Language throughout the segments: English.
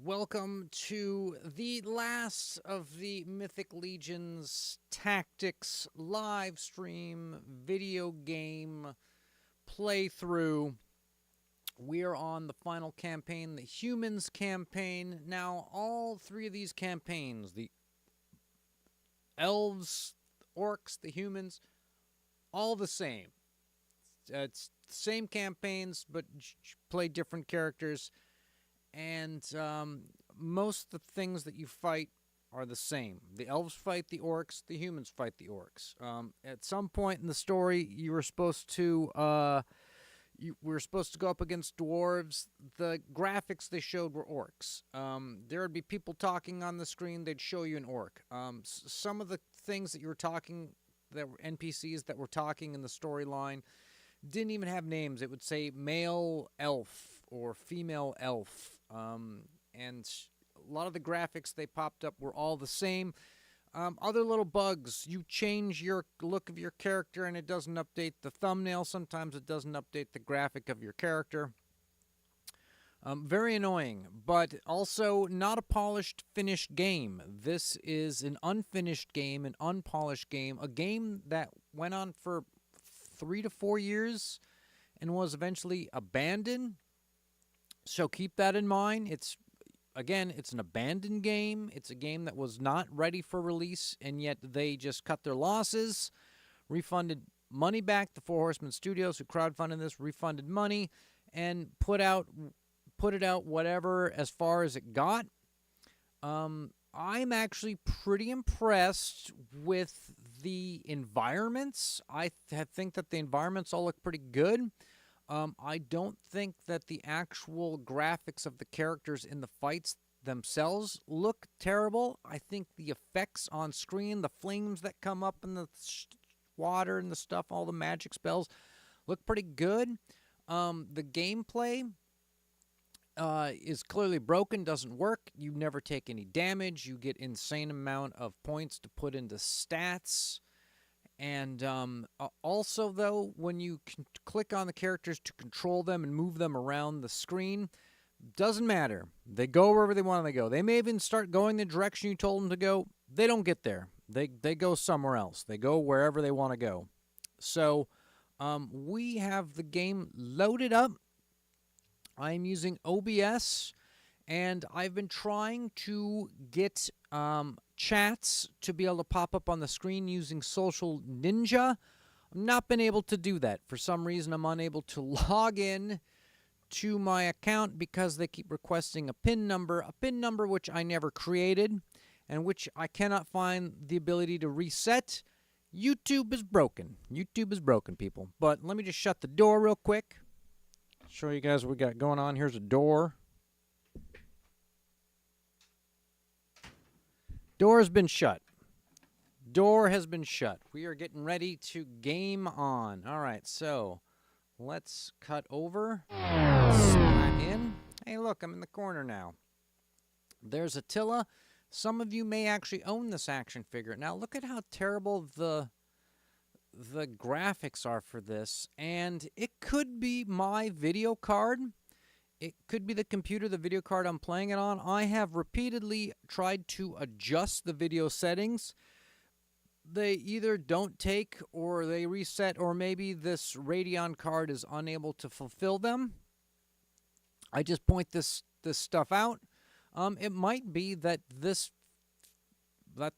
Welcome to the last of the Mythic Legions Tactics live stream video game playthrough. We are on the final campaign, the Humans campaign. Now, all three of these campaigns, the elves, orcs, the humans, all the same. It's the same campaigns, but play different characters. And most of the things that you fight are the same. The elves fight the orcs. The humans fight the orcs. At some point in the story, we were supposed to go up against dwarves. The graphics they showed were orcs. There would be people talking on the screen. They'd show you an orc. Some of the things that you were talking, that were NPCs that were talking in the storyline, didn't even have names. It would say male elf or female elf. And a lot of the graphics they popped up were all the same. Other little bugs, you change your look of your character and it doesn't update the thumbnail. Sometimes it doesn't update the graphic of your character. Very annoying, but also not a polished, finished game. This is an unfinished game, an unpolished game, a game that went on for 3 to 4 years and was eventually abandoned. So keep that in mind. It's an abandoned game. It's a game that was not ready for release, and yet they just cut their losses, refunded money back. The Horsemen Studios, who crowdfunded this, refunded money, and put it out whatever as far as it got. I'm actually pretty impressed with the environments. I think that the environments all look pretty good. I don't think that the actual graphics of the characters in the fights themselves look terrible. I think the effects on screen, the flames that come up in the water and the stuff, all the magic spells, look pretty good. The gameplay is clearly broken, doesn't work. You never take any damage. You get insane amount of points to put into stats. And also, though, when you can click on the characters to control them and move them around the screen, doesn't matter. They go wherever they want to go. They may even start going the direction you told them to go. They don't get there. They go somewhere else. They go wherever they want to go. So we have the game loaded up. I'm using OBS, and I've been trying to get chats to be able to pop up on the screen using Social Ninja. I've not been able to do that. For some reason, I'm unable to log in to my account because they keep requesting a PIN number which I never created and which I cannot find the ability to reset. YouTube is broken. YouTube is broken, people. But let me just shut the door real quick. Show you guys what we got going on. Here's a door. Door has been shut. Door has been shut. We are getting ready to game on. All right, so let's cut over. Slide in. Hey, look, I'm in the corner now. There's Attila. Some of you may actually own this action figure. Now, look at how terrible the graphics are for this. And it could be my video card. It could be the computer, the video card I'm playing it on. I have repeatedly tried to adjust the video settings. They either don't take or they reset, or maybe this Radeon card is unable to fulfill them. I just point this stuff out. It might be that the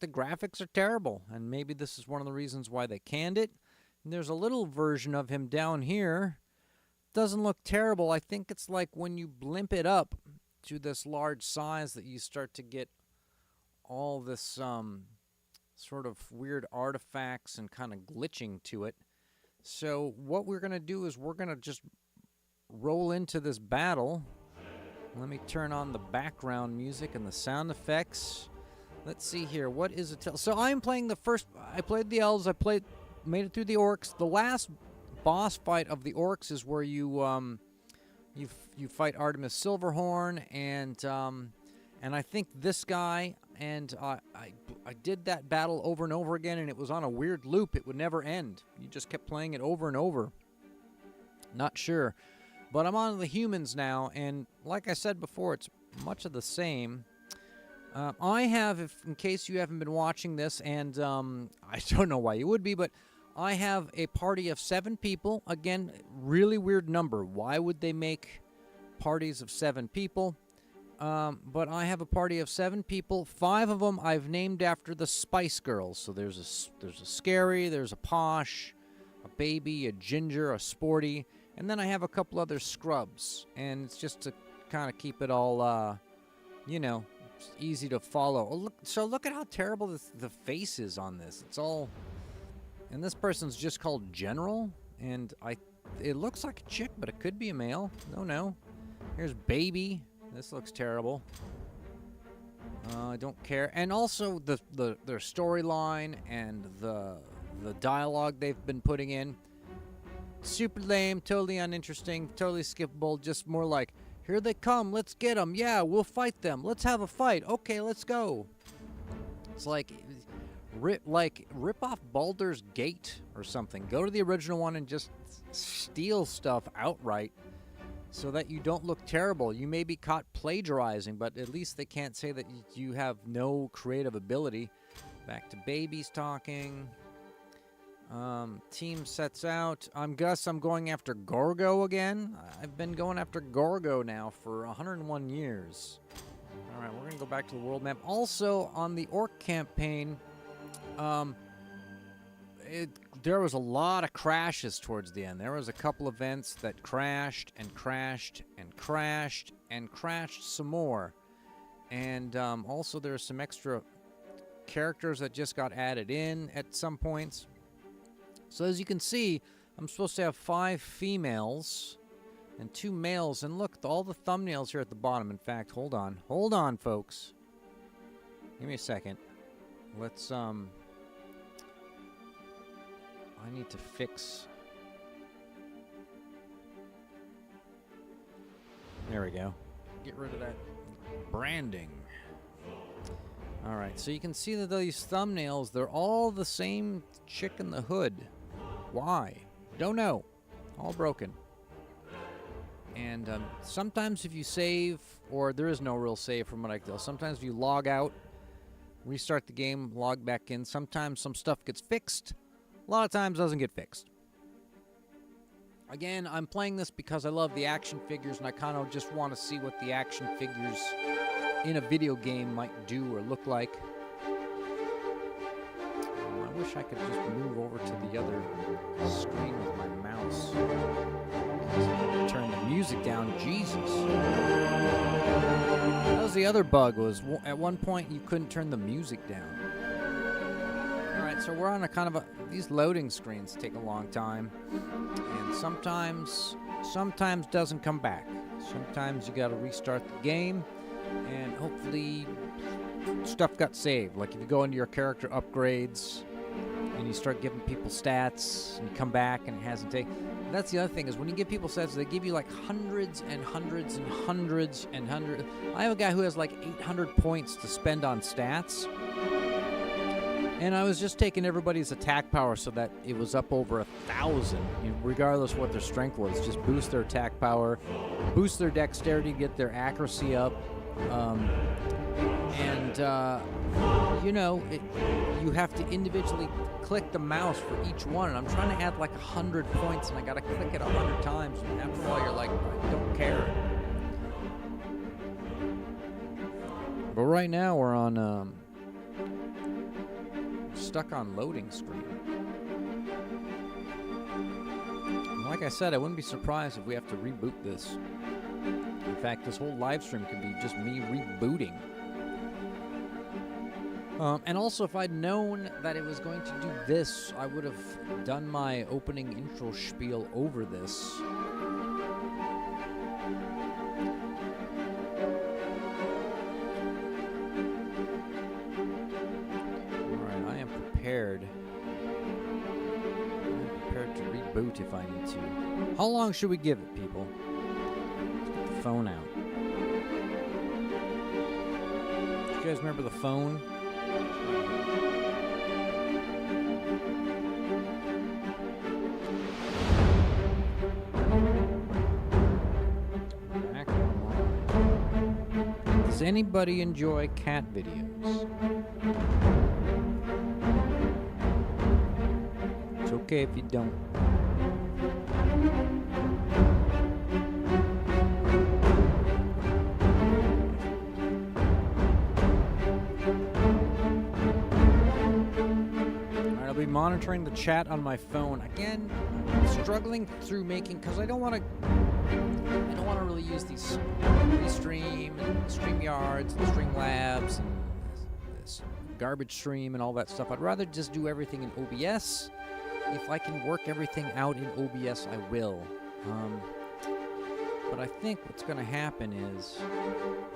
graphics are terrible, and maybe this is one of the reasons why they canned it. And there's a little version of him down here. Doesn't look terrible. I think it's like when you blimp it up to this large size that you start to get all this sort of weird artifacts and kind of glitching to it. So what we're going to do is we're going to just roll into this battle. Let me turn on the background music and the sound effects. Let's see here. What is it? So I'm playing the first. I played the elves. Made it through the orcs. The last boss fight of the orcs is where you You fight Artemis Silverhorn, and I think this guy, and I did that battle over and over again, and it was on a weird loop. It would never end. You just kept playing it over and over. Not sure. But I'm on the humans now, and like I said before, it's much of the same. I have, in case you haven't been watching this, and I don't know why you would be, but I have a party of 7 people. Again, really weird number. Why would they make parties of 7 people? But I have a party of 7 people. 5 of them I've named after the Spice Girls. So there's a Scary, there's a Posh, a Baby, a Ginger, a Sporty, and then I have a couple other scrubs. And it's just to kind of keep it all, you know, easy to follow. Oh, look at how terrible the face is on this. It's all... And this person's just called General, and it looks like a chick, but it could be a male. No. Here's Baby. This looks terrible. I don't care. And also their storyline and the dialogue they've been putting in. Super lame, totally uninteresting, totally skippable, just more like, here they come, let's get them. Yeah, we'll fight them. Let's have a fight. Okay, let's go. It's like... Rip off Baldur's Gate or something. Go to the original one and just steal stuff outright so that you don't look terrible. You may be caught plagiarizing, but at least they can't say that you have no creative ability. Back to Babies talking. Team sets out. I'm going after Gorgo again. I've been going after Gorgo now for 101 years. Alright, we're going to go back to the world map. Also, on the Orc campaign... there was a lot of crashes towards the end. There was a couple events that crashed and crashed and crashed and crashed some more. And also there are some extra characters that just got added in at some points. So as you can see, I'm supposed to have 5 females and 2 males. And look, all the thumbnails here at the bottom. In fact, hold on. Hold on, folks. Give me a second. Let's, I need to fix... There we go. Get rid of that branding. Alright, so you can see that these thumbnails, they're all the same chick in the hood. Why? Don't know. All broken. And sometimes if you save, or there is no real save from what I can tell, sometimes if you log out, restart the game, log back in, sometimes some stuff gets fixed. A lot of times doesn't get fixed. Again, I'm playing this because I love the action figures, and I kind of just want to see what the action figures in a video game might do or look like. I wish I could just move over to the other screen with my mouse. Turn the music down. Jesus. That was the other bug, was at one point you couldn't turn the music down. Alright, so we're on a kind of a... These loading screens take a long time. And sometimes doesn't come back. Sometimes you gotta restart the game. And hopefully stuff got saved. Like if you go into your character upgrades and you start giving people stats and you come back and it hasn't taken... That's the other thing, is when you give people stats, they give you like hundreds and hundreds and hundreds and hundreds. I have a guy who has like 800 points to spend on stats. And I was just taking everybody's attack power so that it was up over 1,000, regardless of what their strength was. Just boost their attack power, boost their dexterity, get their accuracy up. You know, you have to individually click the mouse for each one. And I'm trying to add like 100 points, and I got to click it 100 times. And after a while, you're like, I don't care. But right now, we're on... stuck on loading screen. And like I said, I wouldn't be surprised if we have to reboot this. In fact, this whole live stream could be just me rebooting. And also, if I'd known that it was going to do this, I would have done my opening intro spiel over this. Prepared to reboot if I need to. How long should we give it, people? phone out. You guys remember the phone? Back online. Does anybody enjoy cat videos? It's okay if you don't. Monitoring the chat on my phone again. I'm struggling through making, because I don't want to really use these Restream and StreamYards and Streamlabs and this garbage stream and all that stuff. I'd rather just do everything in OBS. If I can work everything out in OBS, I will. But I think what's going to happen is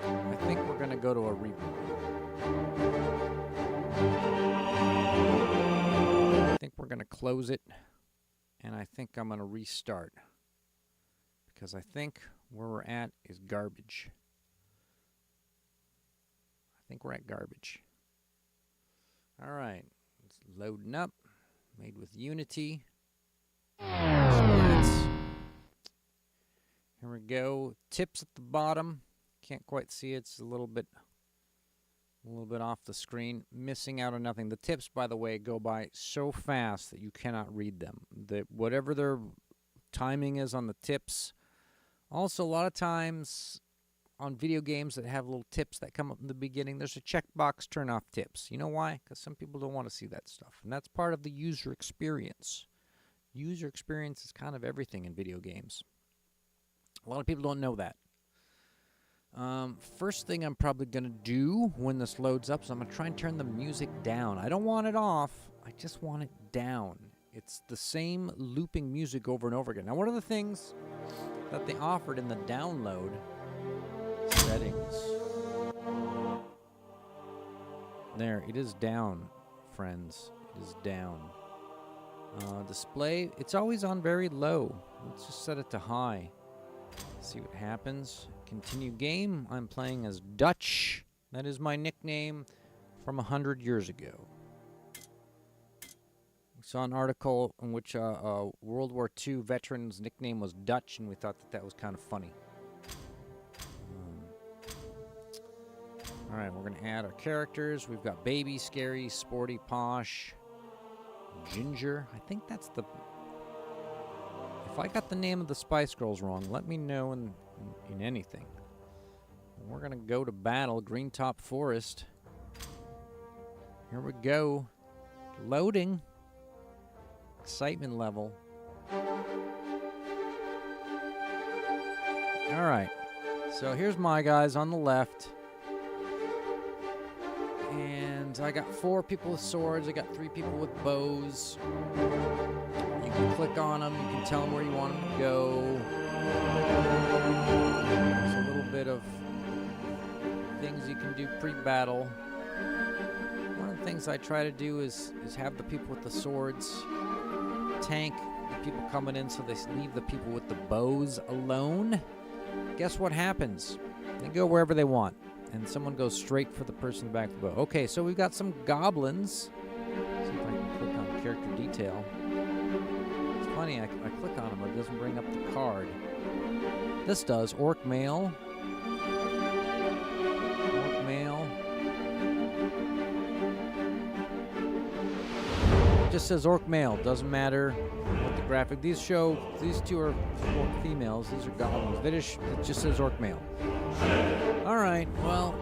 I think we're going to go to a reboot. I think we're going to close it, and I think I'm going to restart, because I think where we're at is garbage. I think we're at garbage. All right, it's loading up, made with Unity. Splats. Here we go. Tips at the bottom. Can't quite see it. It's a little bit off the screen, missing out on nothing. The tips, by the way, go by so fast that you cannot read them. Whatever their timing is on the tips. Also, a lot of times on video games that have little tips that come up in the beginning, there's a checkbox, turn off tips. You know why? Because some people don't want to see that stuff. And that's part of the user experience. User experience is kind of everything in video games. A lot of people don't know that. First thing I'm probably going to do when this loads up is I'm going to try and turn the music down. I don't want it off. I just want it down. It's the same looping music over and over again. Now, one of the things that they offered in the download settings. There, it is down, friends. It is down. Display, it's always on very low. Let's just set it to high. See what happens. Continue game. I'm playing as Dutch. That is my nickname from 100 years ago. We saw an article in which a World War II veteran's nickname was Dutch, and we thought that was kind of funny. All right, we're going to add our characters. We've got Baby, Scary, Sporty, Posh, Ginger. I think that's the... If I got the name of the Spice Girls wrong, let me know in anything. We're going to go to battle, Green Top Forest. Here we go. Loading. Excitement level. All right. So here's my guys on the left. And I got 4 people with swords. I got 3 people with bows. You can click on them. You can tell them where you want them to go. There's a little bit of things you can do pre-battle. One of the things I try to do is have the people with the swords tank the people coming in, so they leave the people with the bows alone. Guess what happens? They go wherever they want, and someone goes straight for the person back with the bow. Okay, so we've got some goblins. Let's see if I can click on character detail. It's funny, I click on them, but it doesn't bring up the card. This does. Orc male. Orc male. It just says orc male. Doesn't matter what the graphic. These two are orc females. These are goblins. It just says orc male. All right, well.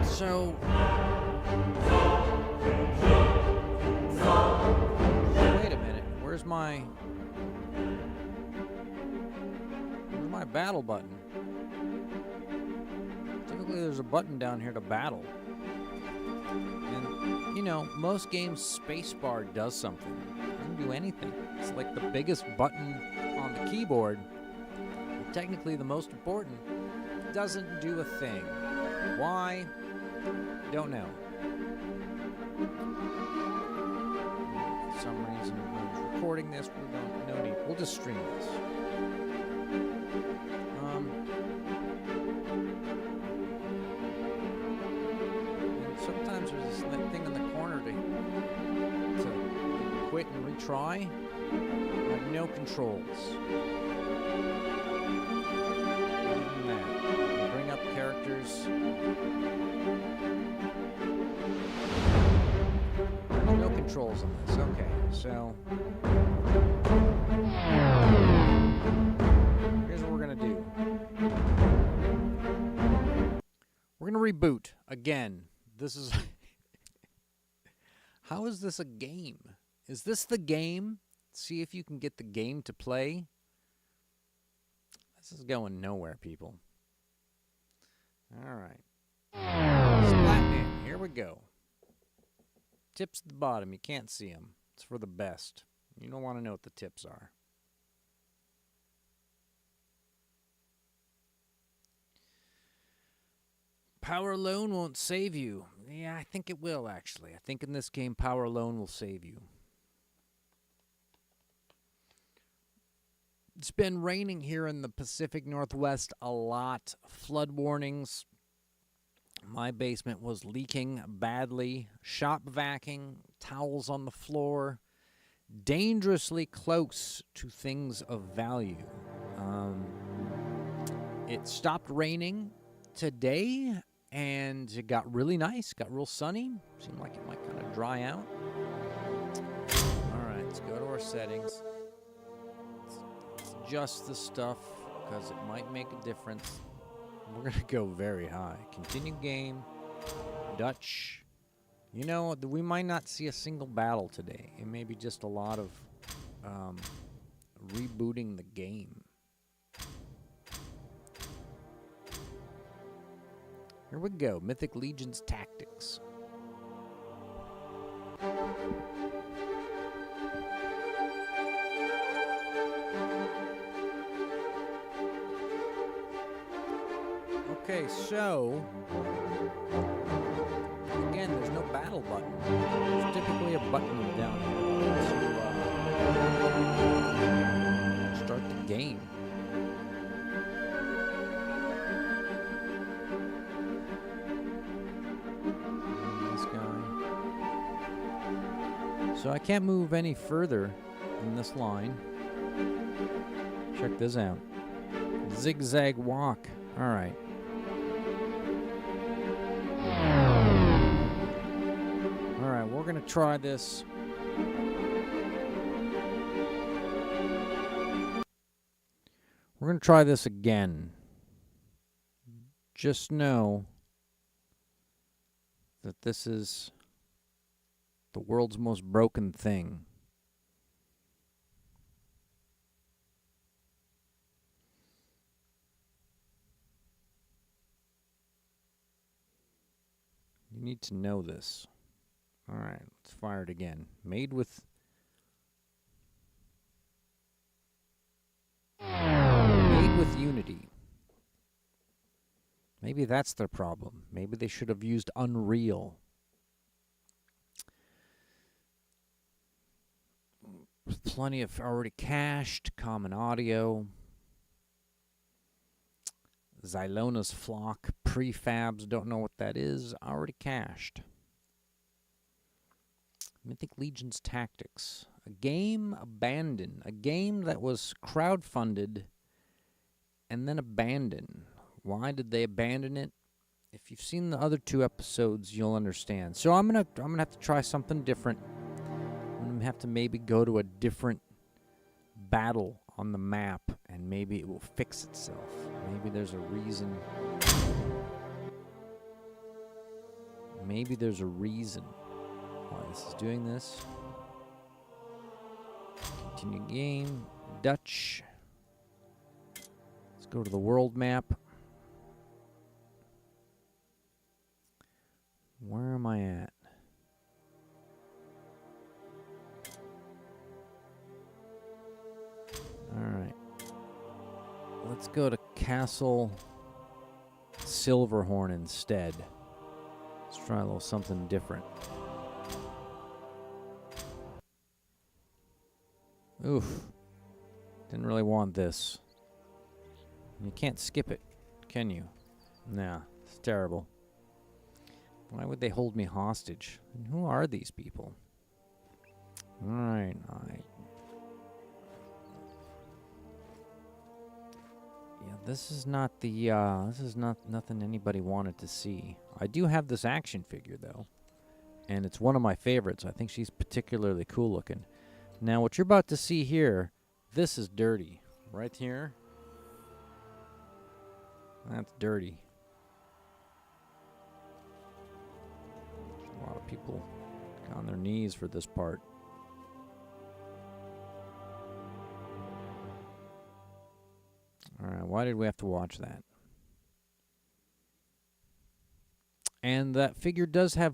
So. Wait a minute. Where's my battle button? Typically there's a button down here to battle. And, you know, most games spacebar does something. It doesn't do anything. It's like the biggest button on the keyboard. And technically the most important. Doesn't do a thing. Why? Don't know. for some reason I'm recording this. No need. We'll just stream this. And sometimes there's this thing in the corner to quit and retry. I have no controls. Other than that, bring up characters. There's no controls on this. Okay, so here's what we're gonna do. We're gonna reboot again. This is how is this a game? Is this the game? See if you can get the game to play. This is going nowhere, people. All right. Splatman, here we go. Tips at the bottom. You can't see them. It's for the best. You don't want to know what the tips are. Power alone won't save you. Yeah, I think it will, actually. I think in this game, power alone will save you. It's been raining here in the Pacific Northwest a lot. Flood warnings. My basement was leaking badly. Shop vacuuming. Towels on the floor. Dangerously close to things of value. It stopped raining today, and it got really nice. Got real sunny. Seemed like it might kind of dry out. All right, let's go to our settings. Adjust the stuff because it might make a difference. We're going to go very high. Continue game. Dutch. You know, we might not see a single battle today. It may be just a lot of rebooting the game. Here we go. Mythic Legions Tactics. Okay, so again, there's no battle button. There's typically a button down here to start the game. This guy. So I can't move any further in this line. Check this out. Zigzag walk. All right. We're going to try this. We're going to try this again. Just know that this is the world's most broken thing. You need to know this. All right, let's fire it again. Made with Unity. Maybe that's their problem. Maybe they should have used Unreal. Plenty of already cached, common audio. Xylona's Flock, prefabs, don't know what that is, already cached. Mythic Legions Tactics. A game abandoned. A game that was crowdfunded and then abandoned. Why did they abandon it? If you've seen the other two episodes, you'll understand. So I'm gonna have to try something different. I'm gonna have to maybe go to a different battle on the map, and maybe it will fix itself. Maybe there's a reason. Maybe there's a reason why this is doing this. Continue game. Dutch. Let's go to the world map. Where am I at? Alright. Let's go to Castle Silverhorn instead. Let's try a little something different. Oof. Didn't really want this. You can't skip it, can you? Nah, it's terrible. Why would they hold me hostage? And who are these people? Alright, yeah, this is not the, this is not nothing anybody wanted to see. I do have this action figure, though. And it's one of my favorites. I think she's particularly cool looking. Now, what you're about to see here, this is dirty. Right here. That's dirty. A lot of people on their knees for this part. Alright, why did we have to watch that? And that figure does have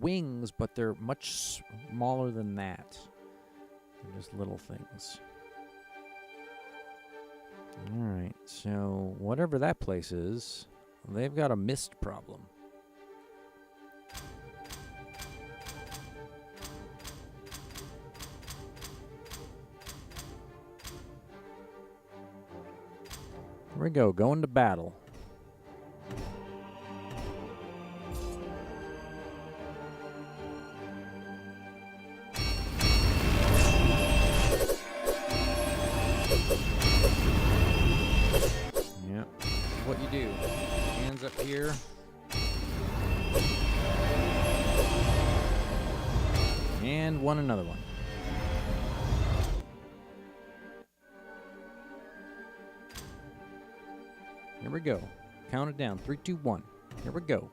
wings, but they're much smaller than that. They're just little things. Alright, so whatever that place is, they've got a mist problem. Here we go, going to battle. Yep, what you do. Hands up here. And another one. Here we go. Count it down. 3, 2, 1. Here we go.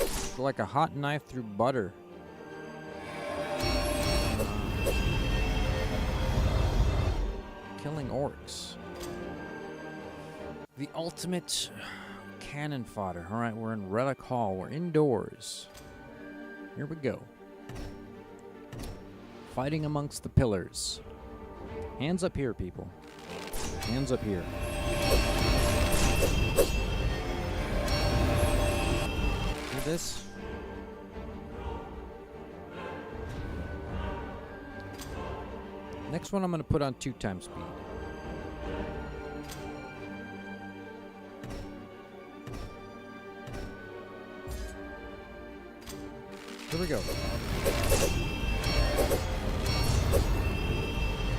It's like a hot knife through butter. Killing orcs. The ultimate cannon fodder. Alright, we're in Relic Hall. We're indoors. Here we go. Fighting amongst the pillars. Hands up here, people. Hands up here. See this? Next one I'm going to put on 2 times speed. Here we go.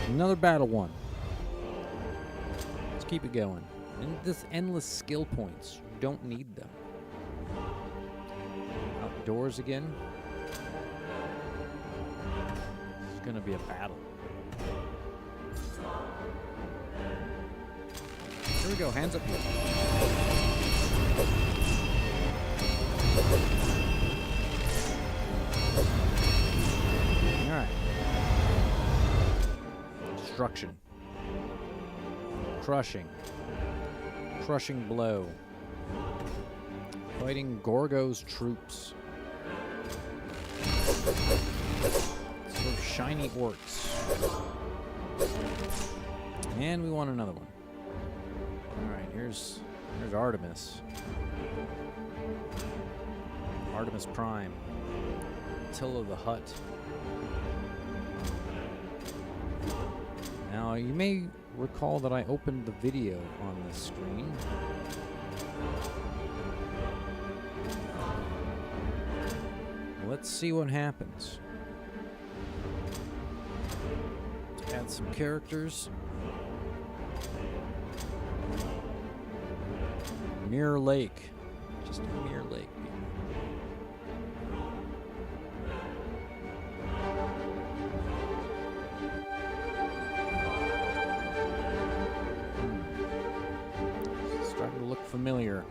Another battle one. Let's keep it going. And this endless skill points. You don't need them. Outdoors again. It's gonna be a battle. Here we go, hands up here. Alright. Destruction. Crushing. Crushing blow. Fighting Gorgo's troops. So shiny orcs. And we want another one. Alright, here's Artemis. Artemis Prime. Attila the Hutt. Now, you may recall that I opened the video on this screen. Let's see what happens. Let's add some characters. Mirror Lake. Just a Mirror Lake. Starting to look familiar.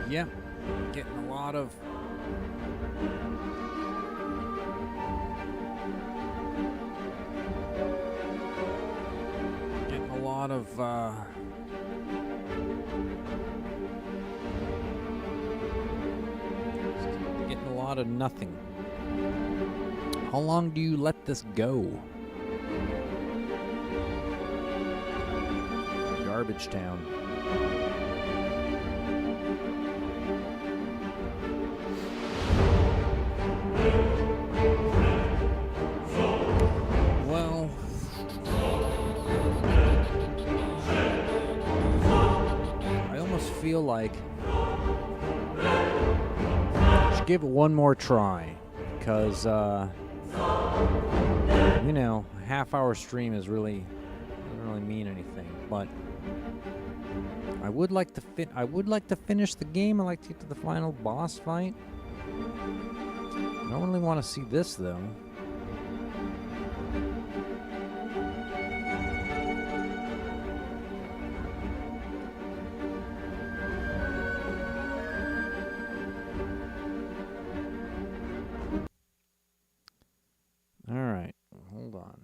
Yep, getting a lot of all out of nothing. How long do you let this go? Garbage town. Well, I almost feel like I should give it one more try, because you know, a half-hour stream doesn't really mean anything. But I would like to finish the game. I like to get to the final boss fight. I don't really want to see this though. All right, hold on.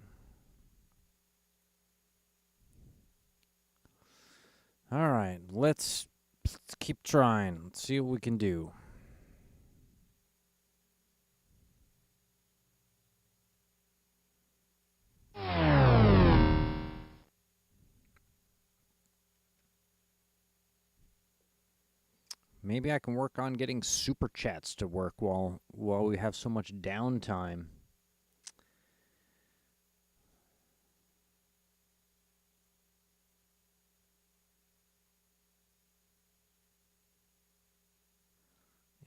All right, let's keep trying. Let's see what we can do. Maybe I can work on getting super chats to work while we have so much downtime.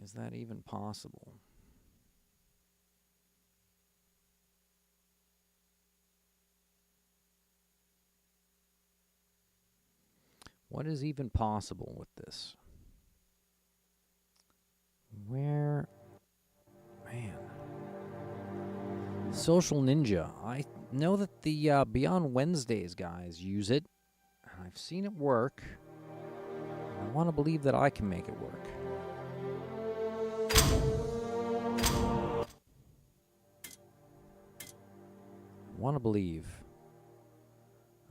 Is that even possible? What is even possible with this? Where? Man. Social Ninja. I know that the Beyond Wednesdays guys use it. I've seen it work. I want to believe that I can make it work. Want to believe.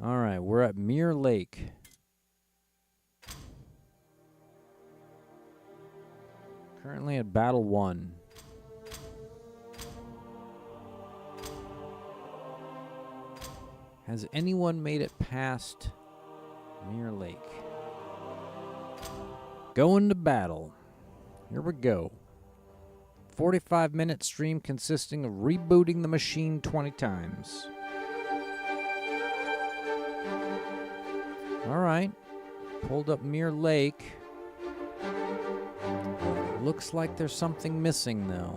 All right, we're at Mirror Lake. Currently at Battle 1. Has anyone made it past Mirror Lake? Going to battle. Here we go. 45-minute stream consisting of rebooting the machine 20 times. All right. Pulled up Mirror Lake. Looks like there's something missing, though.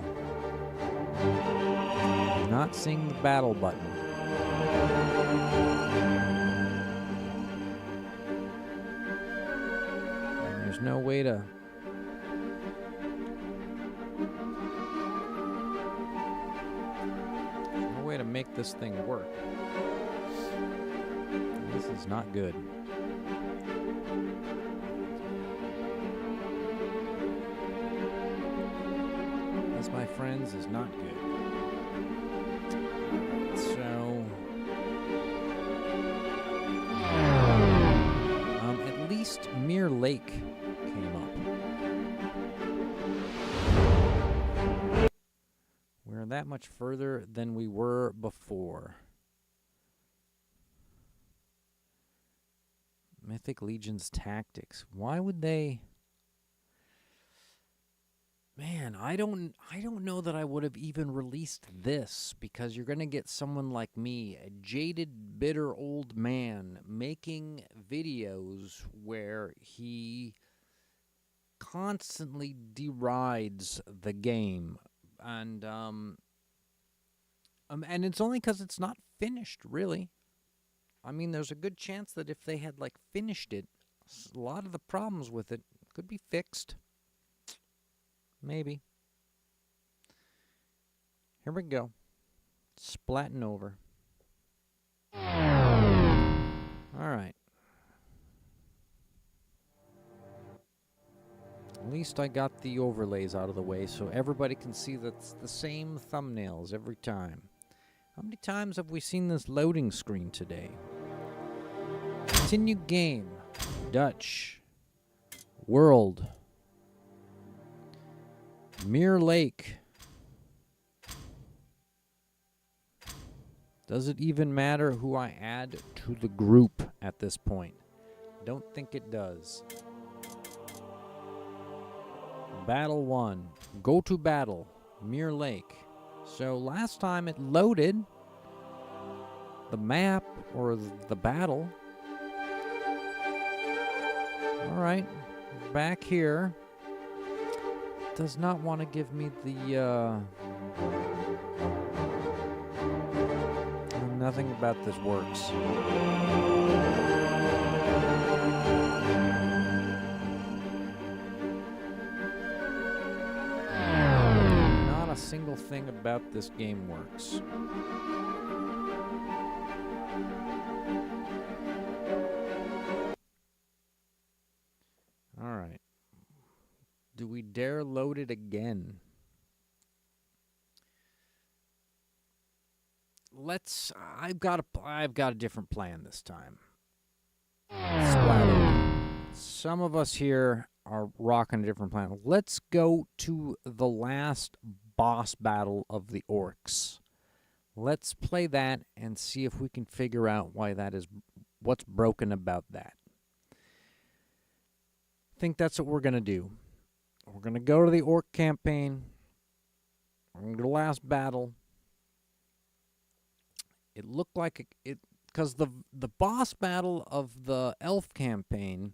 Not seeing the battle button. And there's no way to... to make this thing work. This is not good. This, my friends, is not good. So, at least Mirror Lake came up. We're that much further than we were before. Mythic Legions tactics. Why would they? Man, I don't know that I would have even released this, because you're going to get someone like me, a jaded, bitter old man, making videos where he constantly derides the game. And it's only because it's not finished, really. I mean, there's a good chance that if they had, like, finished it, a lot of the problems with it could be fixed. Maybe. Here we go. Splatting over. All right. At least I got the overlays out of the way so everybody can see that's the same thumbnails every time. How many times have we seen this loading screen today? Continue game. Dutch. World. Mirror Lake. Does it even matter who I add to the group at this point? Don't think it does. Battle 1. Go to battle. Mirror Lake. So last time it loaded the map or the battle. Alright. Back here. Does not want to give me the... Nothing about this works. Not a single thing about this game works. All right. Do we dare load it again? I've got a different plan this time. Some of us here are rocking a different plan. Let's go to the last boss battle of the orcs. Let's play that and see if we can figure out what's broken about that. I think that's what we're going to do. We're going to go to the orc campaign. We're going to go to the last battle. It looked like it because the boss battle of the elf campaign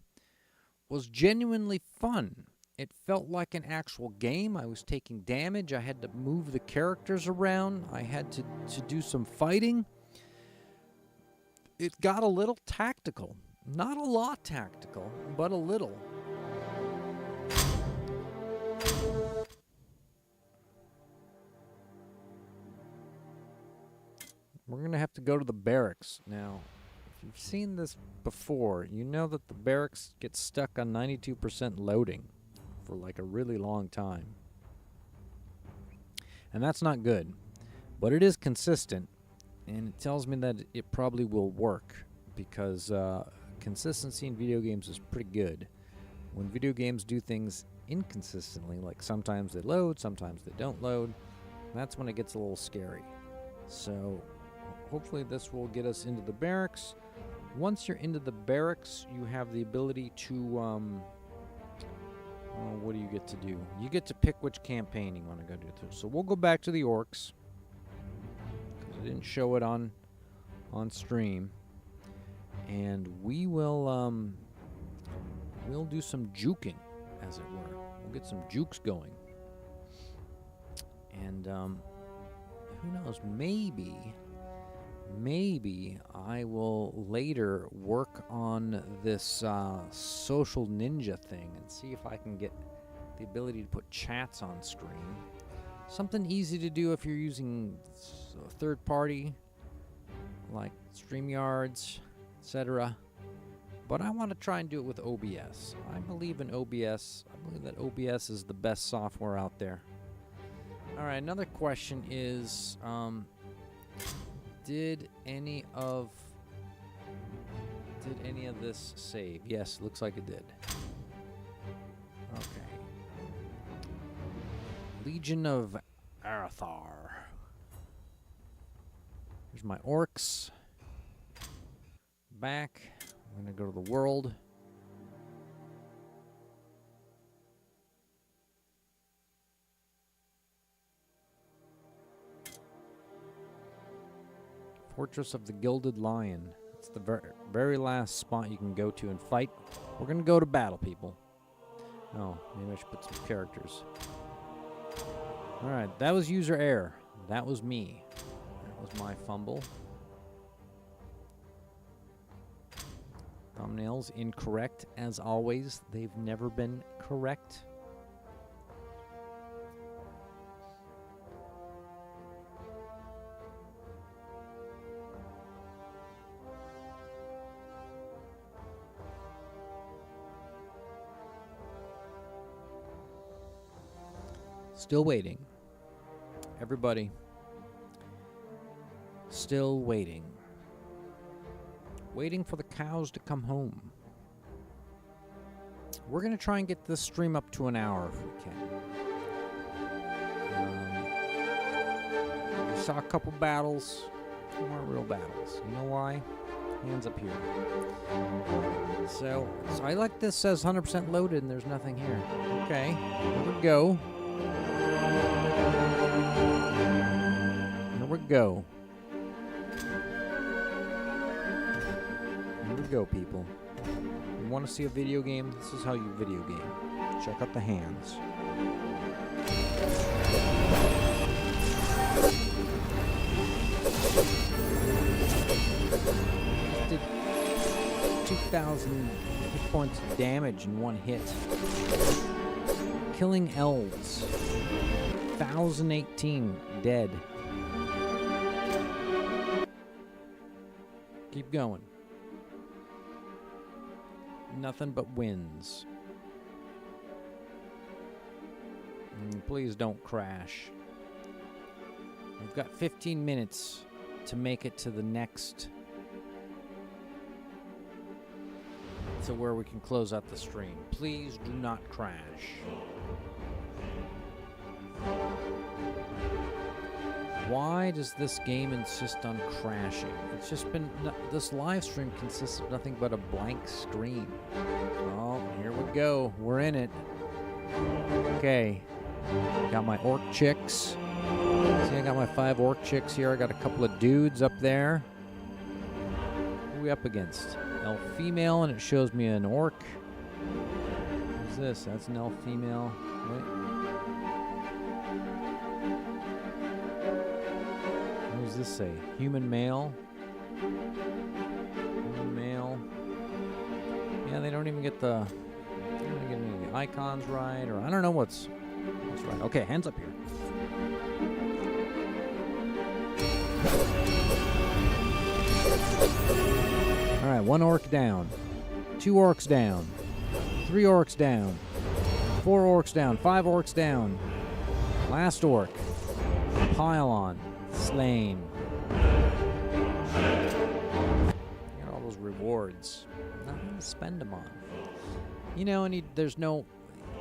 was genuinely fun. It felt like an actual game. I was taking damage. I had to move the characters around. I had to do some fighting. It got a little tactical. Not a lot tactical, but a little. We're going to have to go to the barracks. Now, if you've seen this before, you know that the barracks get stuck on 92% loading for like a really long time. And that's not good. But it is consistent, and it tells me that it probably will work because consistency in video games is pretty good. When video games do things inconsistently, like sometimes they load, sometimes they don't load, that's when it gets a little scary. So hopefully this will get us into the barracks. Once you're into the barracks, you have the ability to, what do you get to do? You get to pick which campaign you want to go to. So we'll go back to the orcs, because I didn't show it on stream. And we will, we'll do some juking, as it were. We'll get some jukes going. And, who knows, maybe I will later work on this social ninja thing and see if I can get the ability to put chats on screen. Something easy to do if you're using a third party like StreamYards, etc. But I want to try and do it with OBS. I believe in OBS. I believe that OBS is the best software out there. All right, another question is, did any of this save? Yes, looks like it did. Okay. Legion of Arathar. Here's my orcs. Back. I'm going to go to the world. Fortress of the Gilded Lion. It's the very last spot you can go to and fight. We're going to go to battle, people. Oh, maybe I should put some characters. Alright, that was user error. That was me. That was my fumble. Thumbnails incorrect, as always. They've never been correct. Still waiting. Everybody. Still waiting. Waiting for the cows to come home. We're going to try and get this stream up to an hour if we can. saw a couple battles. They weren't real battles. You know why? Hands up here. So I like this. Says 100% loaded and there's nothing here. Okay, here we go. Here we go. Here we go, people. You want to see a video game? This is how you video game. Check out the hands. Did 2,000 hit points of damage in one hit. Killing elves. 1,018 dead. Keep going. Nothing but wins. And please don't crash. We've got 15 minutes to make it to the next, to where we can close out the stream. Please do not crash. Why does this game insist on crashing? It's just been, this live stream consists of nothing but a blank screen. Oh, here we go. We're in it. Okay. Got my orc chicks. See, I got my 5 orc chicks here. I got a couple of dudes up there. Who are we up against? Elf female, and it shows me an orc. Who's this? That's an elf female. Wait. What does this say? Human male. Human male. Yeah, they don't even get the. They don't get any of the icons right, or I don't know what's right. Okay, hands up here. All right, 1 orc down, 2 orcs down, 3 orcs down, 4 orcs down, 5 orcs down. Last orc. Pylon. Slain. Got all those rewards. Nothing to spend them on. You know, and there's no...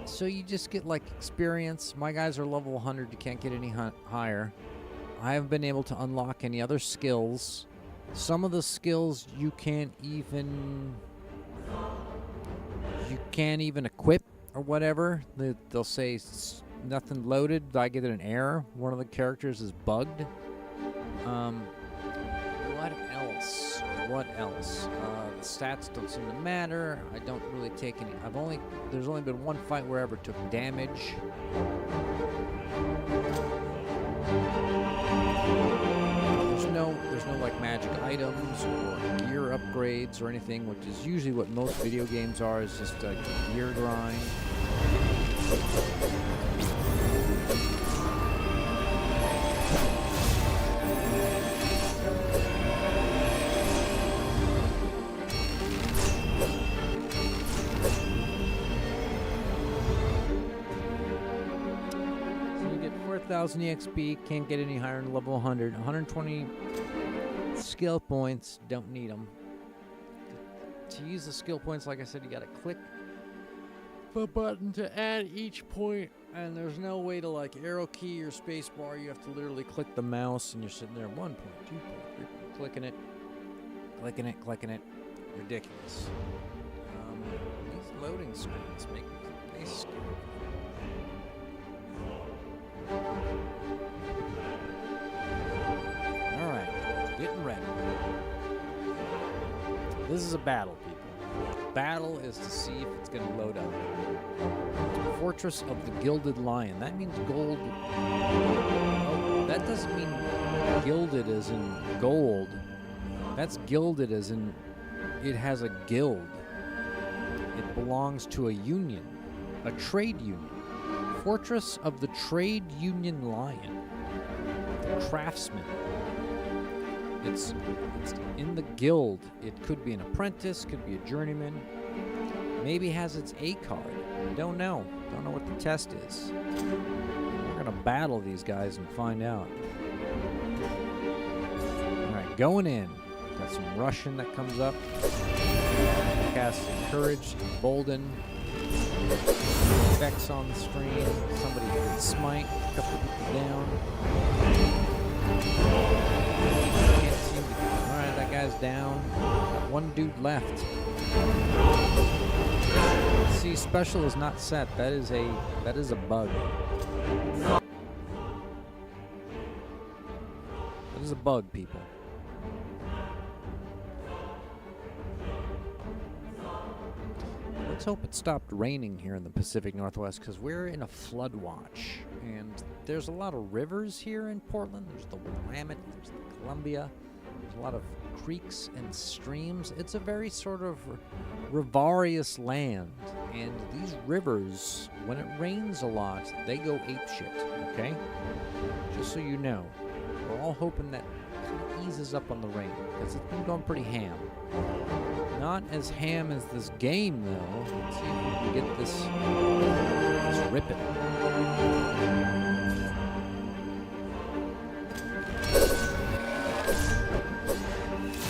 So you just get, like, experience. My guys are level 100. You can't get any higher. I haven't been able to unlock any other skills. Some of the skills you can't even equip or whatever. They'll say nothing loaded. I get an error. One of the characters is bugged. What else? What else? The stats don't seem to matter. I don't really take any. There's only been one fight where I ever took damage. There's no like magic items or gear upgrades or anything, which is usually what most video games are, is just a gear grind. So you get 4,000 EXP, can't get any higher than level 100. 120 skill points, don't need them. To use the skill points, like I said, you gotta click the button to add each point, and there's no way to like arrow key or space bar. You have to literally click the mouse, and you're sitting there 1 point, 2 point, 3 point, clicking it. Ridiculous. These loading screens make me scary. Getting ready. This is a battle, people. Battle is to see if it's going to load up. Fortress of the Gilded Lion. That means gold. Oh, that doesn't mean gilded as in gold. That's gilded as in it has a guild. It belongs to a union, a trade union. Fortress of the Trade Union Lion. The Craftsman. It's in the guild. It could be an apprentice, could be a journeyman. Maybe has its A card. Don't know. Don't know what the test is. We're gonna battle these guys and find out. Alright, going in. Got some Russian that comes up. Cast Courage, Embolden. Effects on the screen. Somebody can smite, a couple people down. down. Got one dude left. See, special is not set. That is a bug. That is a bug, people. Let's hope it stopped raining here in the Pacific Northwest, because we're in a flood watch. And there's a lot of rivers here in Portland. There's the Willamette, there's the Columbia. There's a lot of creeks and streams. It's a very sort of rivarious land. And these rivers, when it rains a lot, they go apeshit, okay? Just so you know. We're all hoping that kind of eases up on the rain, because it's been going pretty ham. Not as ham as this game, though. Let's see if we can get this ripping.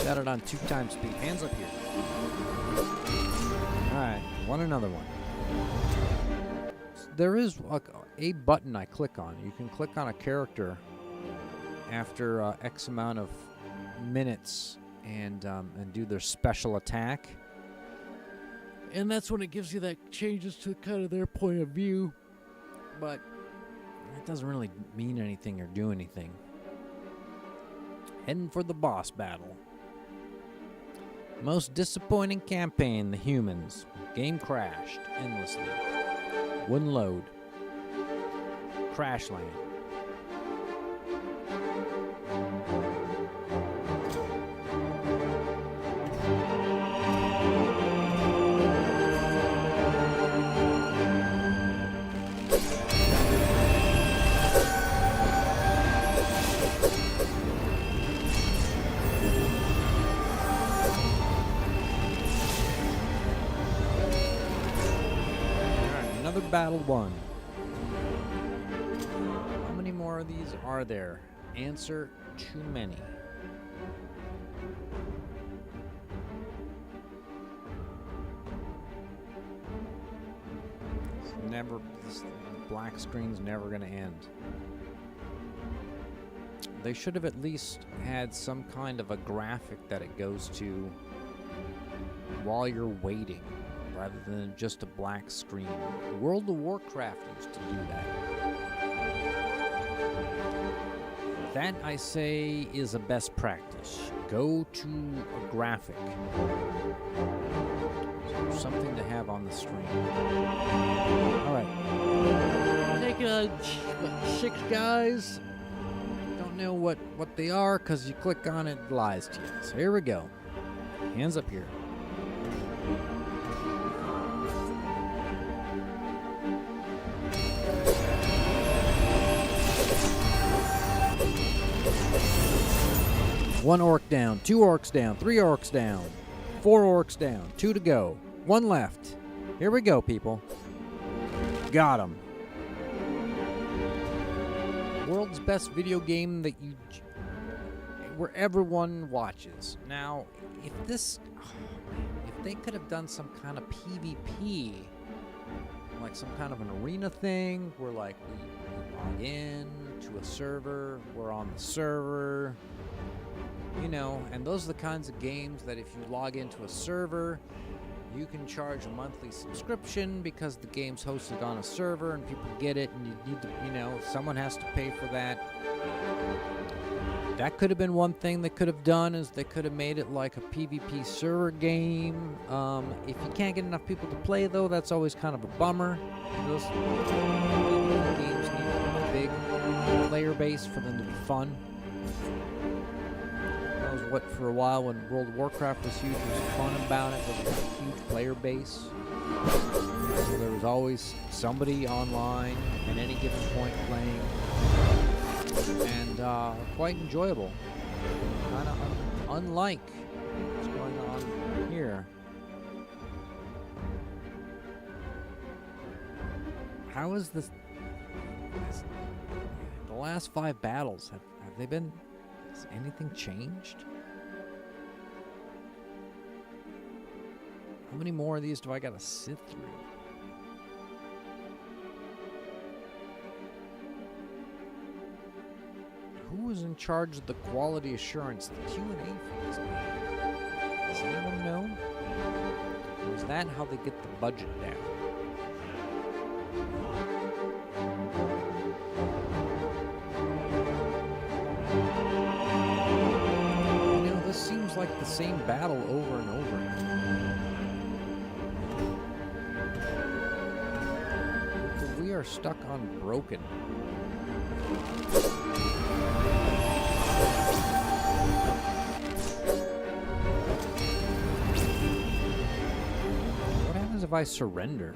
Got it on 2 times speed. Hands up here. Alright, want another one. There is a button I click on. You can click on a character after X amount of minutes and do their special attack. And that's when it gives you that changes to kind of their point of view. But it doesn't really mean anything or do anything. Heading for the boss battle. Most disappointing campaign, the humans. Game crashed endlessly. Wouldn't load. Crash land. Battle 1. How many more of these are there? Answer: too many. This black screen's never gonna end. They should have at least had some kind of a graphic that it goes to while you're waiting, rather than just a black screen. World of Warcraft used to do that. That, I say, is a best practice. Go to a graphic. So something to have on the screen. Alright. Take 6 guys. Don't know what they are, because you click on it, it lies to you. So here we go. Hands up here. One orc down, 2 orcs down, 3 orcs down, 4 orcs down, 2 to go, 1 left. Here we go, people. Got him. World's best video game where everyone watches. Now, if they could have done some kind of PvP, like some kind of an arena thing, where like we log in to a server, we're on the server. You know, and those are the kinds of games that if you log into a server, you can charge a monthly subscription because the game's hosted on a server and people get it, and you need to, someone has to pay for that. That could have been one thing they could have done, is they could have made it like a PvP server game. If you can't get enough people to play, though, that's always kind of a bummer. Those games need a big player base for them to be fun. For a while when World of Warcraft was huge, what was fun about it was it had a huge player base. So there was always somebody online at any given point playing, and quite enjoyable. Kind of unlike what's going on here. How is this? The last 5 battles have they been? Has anything changed? How many more of these do I gotta sit through? Who was in charge of the quality assurance, the Q&A for this game? Does anyone know? Or is that how they get the budget down? You know, this seems like the same battle over and over. But we are stuck on broken. What happens if I surrender?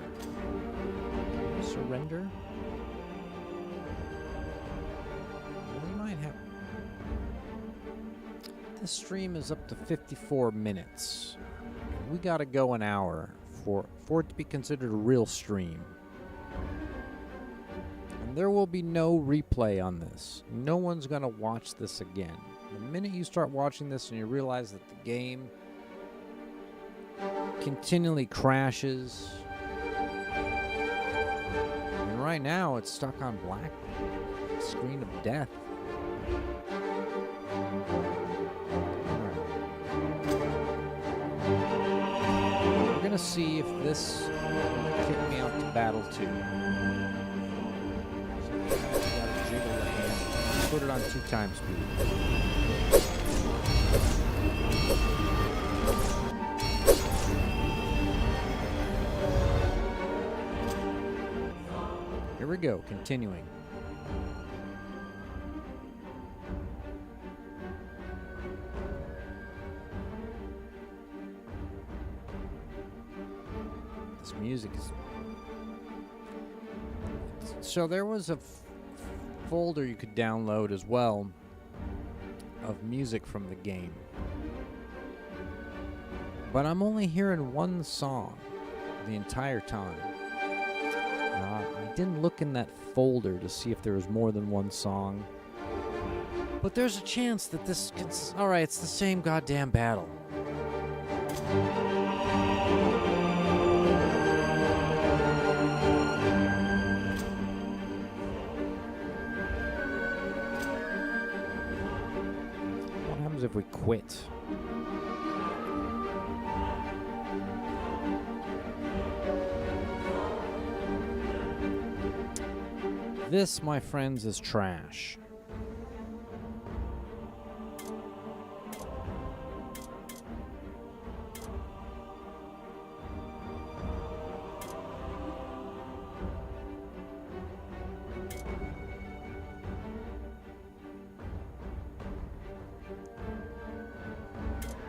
Surrender? We might have... This stream is up to 54 minutes. We gotta go an hour for it to be considered a real stream. And there will be no replay on this. No one's gonna watch this again. The minute you start watching this and you realize that the game continually crashes, and right now it's stuck on black screen of death. We're gonna see if this will kick me out to battle 2. So gotta jiggle the hand. Put it on 2 times speed. Here we go, continuing. This music is... So there was a folder you could download as well of music from the game. But I'm only hearing one song the entire time. I didn't look in that folder to see if there was more than one song. But there's a chance that this... Alright, it's the same goddamn battle. What happens if we quit? This, my friends, is trash.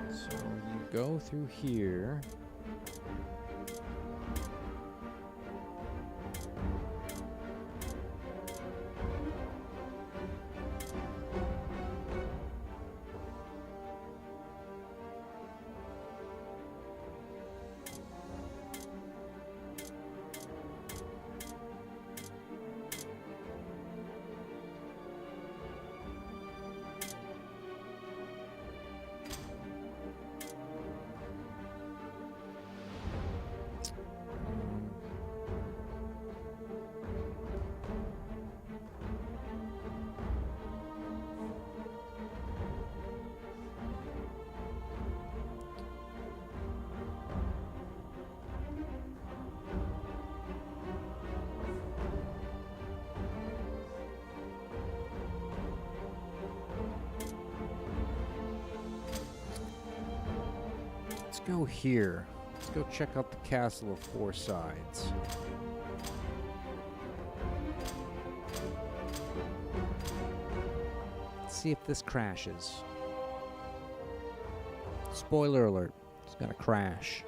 So you go through here. Let's go here. Let's go check out the Castle of Four Sides. Let's see if this crashes. Spoiler alert, it's gonna crash.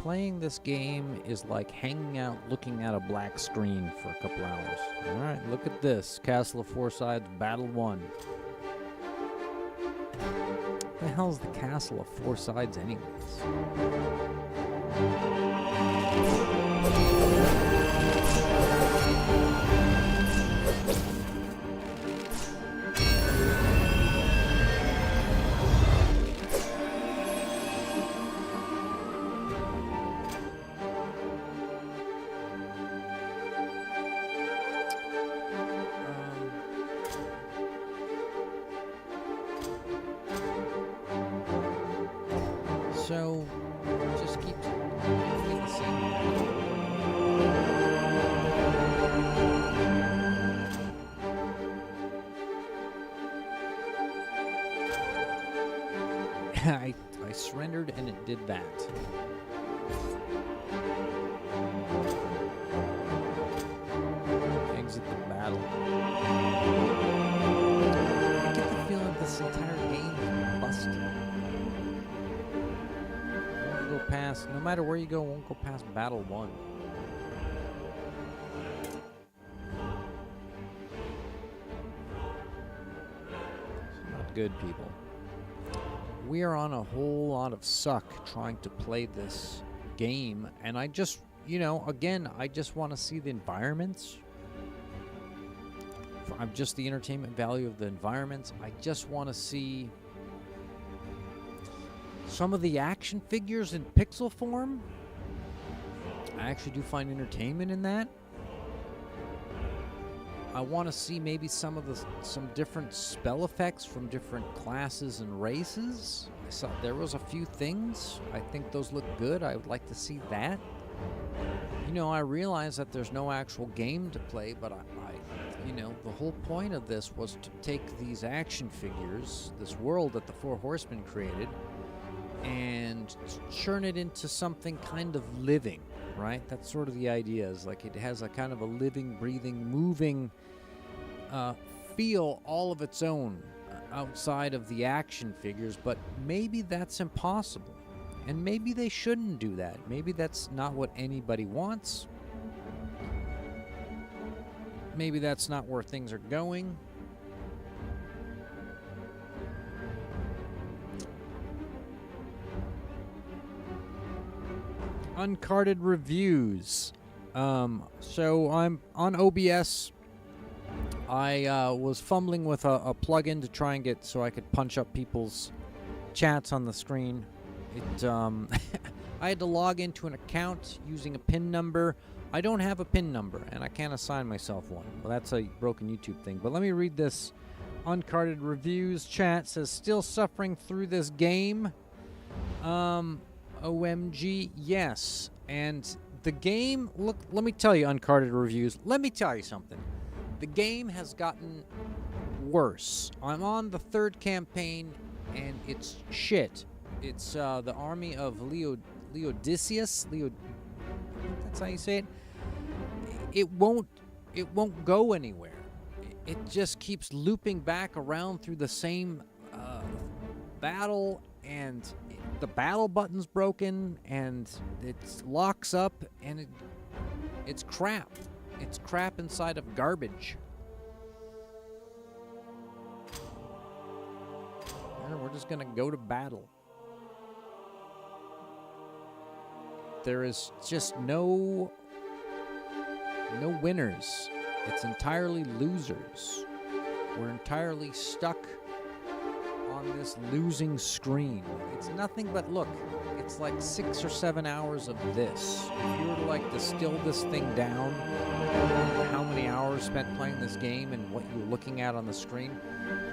Playing this game is like hanging out looking at a black screen for a couple hours. Alright, look at this. Castle of Four Sides, Battle 1. What the hell's the Castle of Four Sides anyways? I surrendered and it did that. Exit the battle. I get the feeling this entire game is busted. Won't go past, no matter where you go, won't go past battle 1. It's not good, people. We are on a whole lot of suck trying to play this game, and I just, you know, again, I just want to see the environments. I'm just the entertainment value of the environments. I just want to see some of the action figures in pixel form. I actually do find entertainment in that. I want to see maybe some different spell effects from different classes and races. I saw there was a few things. I think those look good. I would like to see that. You know, I realize that there's no actual game to play, but you know, the whole point of this was to take these action figures, this world that the Four Horsemen created, and churn it into something kind of living, right? That's sort of the idea, is like it has a kind of a living, breathing, moving feel all of its own outside of the action figures, but maybe that's impossible. And maybe they shouldn't do that. Maybe that's not what anybody wants. Maybe that's not where things are going. Uncarded reviews. So I'm on OBS. I was fumbling with a plugin to try and get so I could punch up people's chats on the screen. It I had to log into an account using a PIN number. I don't have a PIN number, and I can't assign myself one. Well, that's a broken YouTube thing. But let me read this. Uncarded reviews chat says, still suffering through this game. OMG, yes. And the game, look, let me tell you, Uncarded reviews, let me tell you something. The game has gotten worse. I'm on the 3rd campaign, and it's shit. It's the army of Leodicius. That's how you say it. It won't go anywhere. It just keeps looping back around through the same battle, and the battle button's broken, and it locks up, and it's crap. It's crap inside of garbage. We're just gonna go to battle. There is just no winners. It's entirely losers. We're entirely stuck on this losing screen. It's nothing but, look, it's like 6 or 7 hours of this. If you were to like distill this thing down, how many hours spent playing this game and what you're looking at on the screen,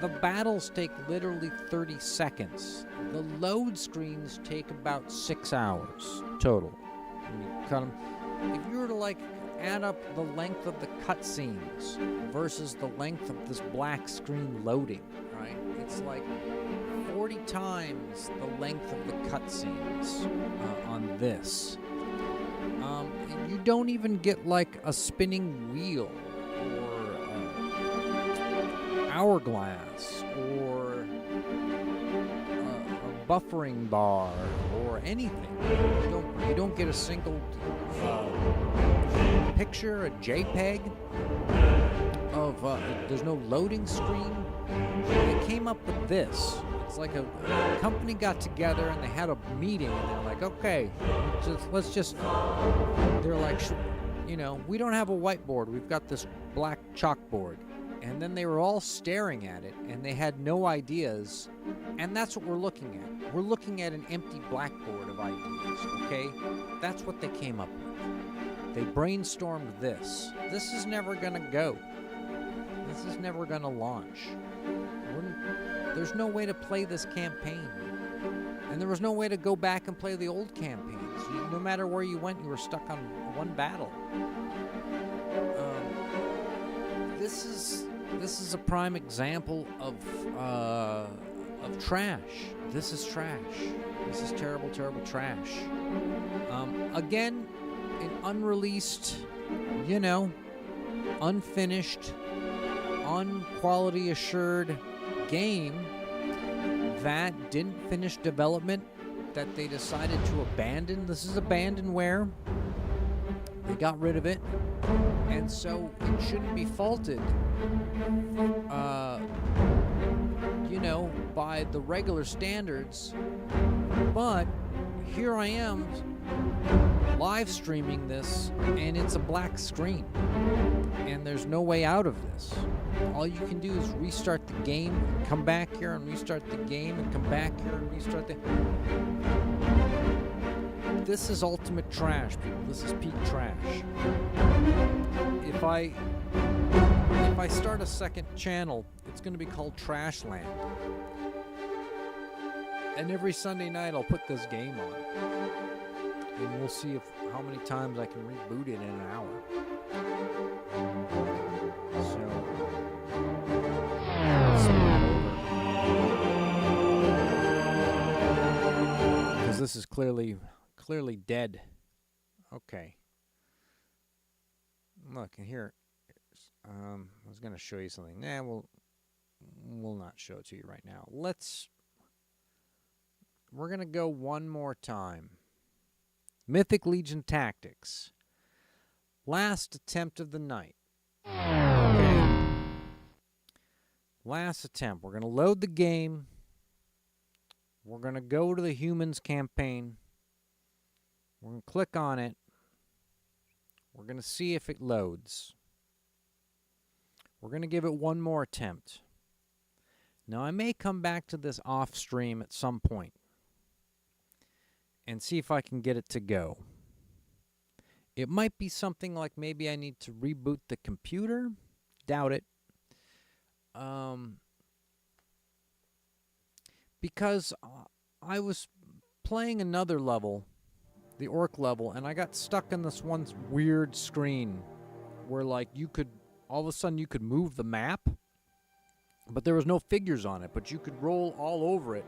the battles take literally 30 seconds. The load screens take about 6 hours total. If you were to like add up the length of the cutscenes versus the length of this black screen loading, right? It's like 40 times the length of the cutscenes on this. You don't even get like a spinning wheel or hourglass or a buffering bar or anything. You don't get a single picture, a JPEG of there's no loading screen. They came up with this. It's like a company got together and they had a meeting and they're like, okay, they're like, you know, we don't have a whiteboard. We've got this black chalkboard. And then they were all staring at it and they had no ideas. And that's what we're looking at. We're looking at an empty blackboard of ideas, okay? That's what they came up with. They brainstormed this. This is never gonna go. This is never gonna launch. There's no way to play this campaign. And there was no way to go back and play the old campaigns. No matter where you went, you were stuck on one battle. This is a prime example of of trash. This is trash. This is terrible, terrible trash. Again, an unreleased, unfinished, unquality assured game that didn't finish development, that they decided to abandon. This is abandonware. They got rid of it, and so it shouldn't be faulted, by the regular standards. But here I am live streaming this, and it's a black screen, and there's no way out of this. All you can do is restart the game, and come back here and restart the game, and come back here and restart the... This is ultimate trash, people. This is peak trash. If I start a second channel, it's going to be called Trashland. And every Sunday night I'll put this game on. And we'll see how many times I can reboot it in an hour. Because this is clearly dead. Okay. Look, here. I was going to show you something. Nah, we'll not show it to you right now. We're going to go one more time. Mythic Legion Tactics. Last attempt of the night. Okay. Last attempt. We're going to load the game. We're going to go to the humans campaign. We're going to click on it. We're going to see if it loads. We're going to give it one more attempt. Now, I may come back to this off stream at some point and see if I can get it to go. It might be something like maybe I need to reboot the computer. Doubt it. Because I was playing another level, the orc level, and I got stuck in this one weird screen where, like, all of a sudden you could move the map, but there was no figures on it, but you could roll all over it.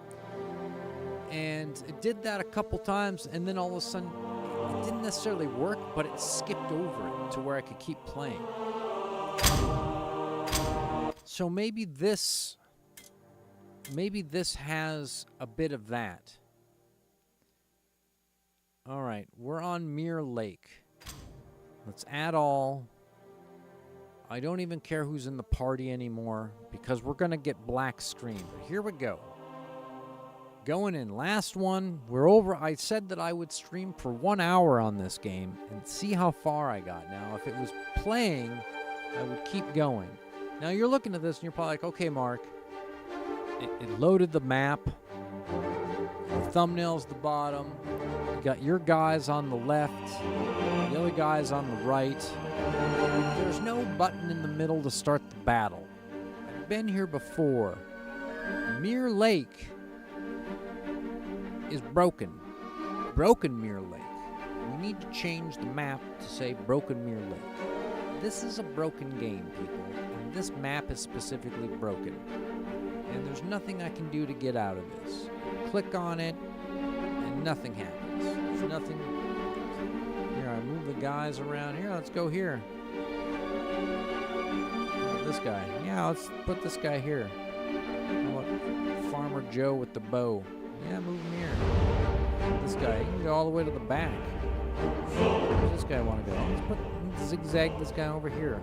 And it did that a couple times, and then all of a sudden it didn't necessarily work, but it skipped over it to where I could keep playing. So maybe this has a bit of that. All right, we're on Mirror Lake. Let's add all. I don't even care who's in the party anymore because we're going to get black screen. But here we go. Going in. Last one. We're over. I said that I would stream for 1 hour on this game and see how far I got. Now, if it was playing, I would keep going. Now, you're looking at this and you're probably like, okay, Mark. It loaded the map. The thumbnail's the bottom. You got your guys on the left. The other guys on the right. There's no button in the middle to start the battle. I've been here before. Mirror Lake is broken. Broken Mirror Lake. We need to change the map to say Broken Mirror Lake. This is a broken game, people. And this map is specifically broken. And there's nothing I can do to get out of this. Click on it, and nothing happens. There's nothing. Here, I move the guys around. Here, let's go here. This guy. Yeah, let's put this guy here. Farmer Joe with the bow. Yeah, move him here. This guy, he can go all the way to the back. Where does this guy want to go? Let's zigzag this guy over here.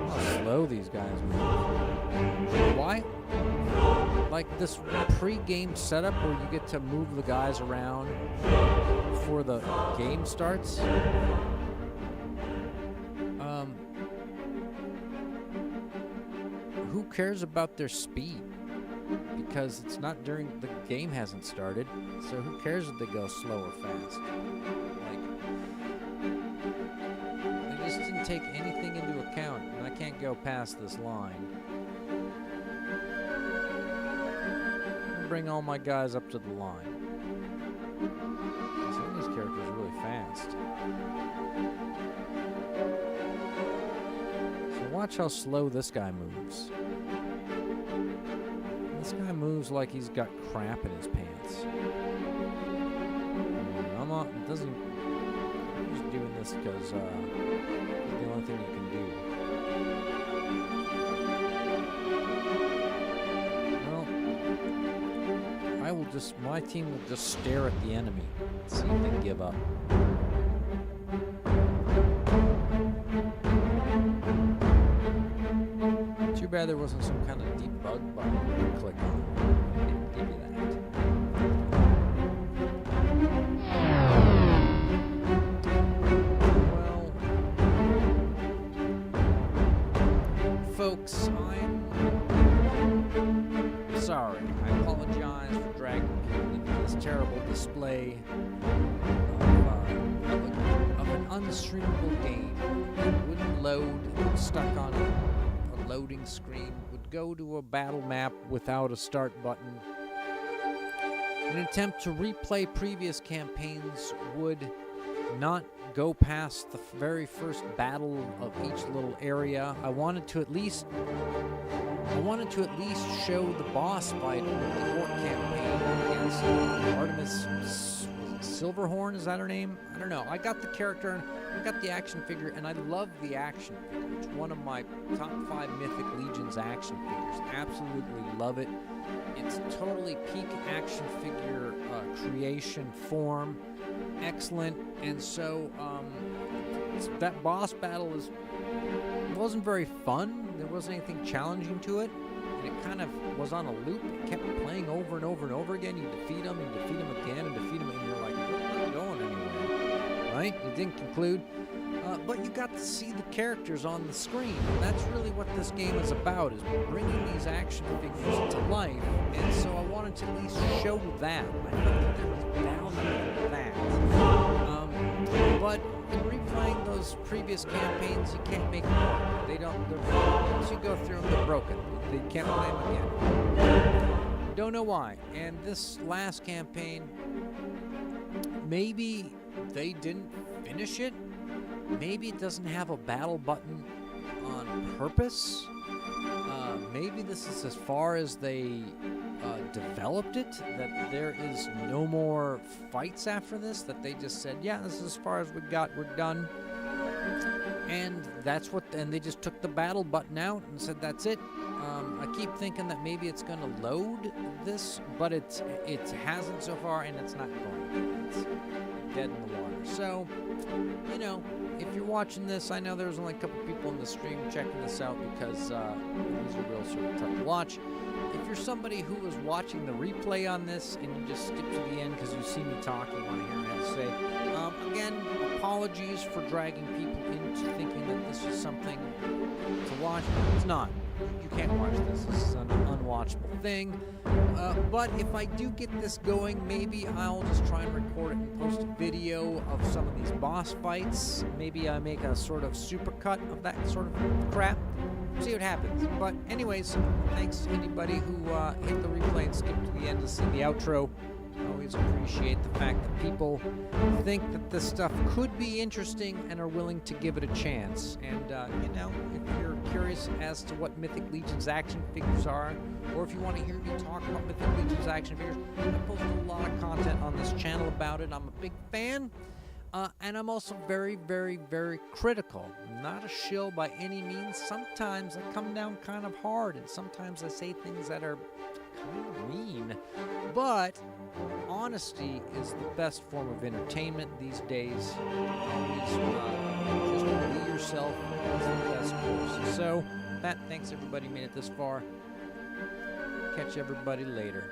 How slow these guys move. Why? Like this pre-game setup where you get to move the guys around before the game starts. Who cares about their speed? Because it's not during the game hasn't started, so who cares if they go slow or fast? Like, they just didn't take anything into account, and I can't go past this line. Bring all my guys up to the line. Some of these characters are really fast. So watch how slow this guy moves. This This guy moves like he's got crap in his pants. I'm not, it doesn't, I'm just doing this because it's the only thing you can do. Well, I will just, my team will just stare at the enemy and see if they give up. Too bad there wasn't some kind of debug button you could click on. It didn't give you that. Well, folks, I'm sorry. I apologize for dragging people into this terrible display of an unstreamable game that wouldn't load, stuck on a loading screen, would go to a battle map without a start button. An attempt to replay previous campaigns would not go past the very first battle of each little area. I wanted to at least show the boss fight with the orc campaign against Artemis Silverhorn, is that her name? I don't know. I got the character, I got the action figure, and I love the action figure. It's one of my top 5 Mythic Legions action figures. Absolutely love it. It's totally peak action figure creation form. Excellent. And so that boss battle wasn't very fun. There wasn't anything challenging to it. And it kind of was on a loop. It kept playing over and over and over again. You defeat him, and defeat him again, and defeat him, and you're like, we're not going anywhere. Right? It didn't conclude. But you got to see the characters on the screen. And that's really what this game is about, is bringing these action figures to life. And so I wanted to at least show that. I felt that there was value in that. But in replaying those previous campaigns, you can't make them work. They don't. Once you go through them, they're broken. They can't play them again. Don't know why. And this last campaign, maybe they didn't finish it. Maybe it doesn't have a battle button on purpose. Maybe this is as far as they developed it, that there is no more fights after this, that they just said, yeah, this is as far as we got, we're done. And that's what, and they just took the battle button out and said, that's it. I keep thinking that maybe it's going to load this, but it hasn't so far, and it's not going. It's dead in the water. So, you know, if you're watching this, I know there's only a couple people in the stream checking this out because these are real sort of tough to watch. If you're somebody who was watching the replay on this and you just skip to the end because you see me talking, you want to hear me have to say, again, apologies for dragging people into thinking that this is something to watch. It's not. You can't watch this. This is an unwatchable thing. But if I do get this going, maybe I'll just try and record it and post a video of some of these boss fights. Maybe I make a sort of supercut of that sort of crap. See what happens. But anyways, thanks to anybody who hit the replay and skipped to the end to see the outro. I always appreciate the fact that people think that this stuff could be interesting and are willing to give it a chance. And, you know, if you're curious as to what Mythic Legions action figures are, or if you want to hear me talk about Mythic Legions action figures, I post a lot of content on this channel about it. I'm a big fan. And I'm also very, very, very critical. Not a shill by any means. Sometimes I come down kind of hard, and sometimes I say things that are kind of mean. But honesty is the best form of entertainment these days. Always just be yourself is the best course. So, thanks everybody who made it this far. Catch everybody later.